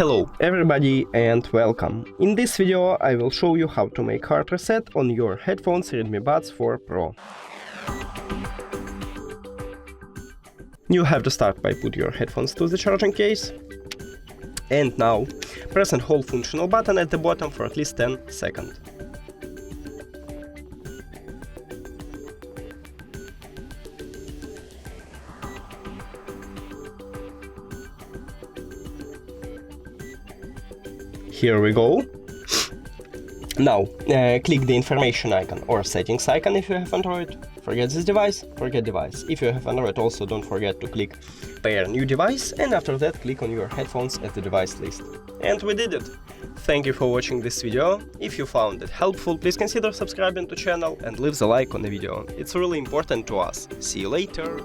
Hello everybody and welcome. In this video I will show you how to make hard reset on your headphones REDMI Buds 4 Pro. You have to start by put your headphones to the charging case. And now press and hold functional button at the bottom for at least 10 seconds. Here we go. Now, click the information icon or settings icon if you have Android. Forget this device, forget device. If you have Android, also don't forget to click pair new device, and after that click on your headphones at the device list. And we did it! Thank you for watching this video. If you found it helpful, please consider subscribing to the channel and leave the like on the video. It's really important to us. See you later!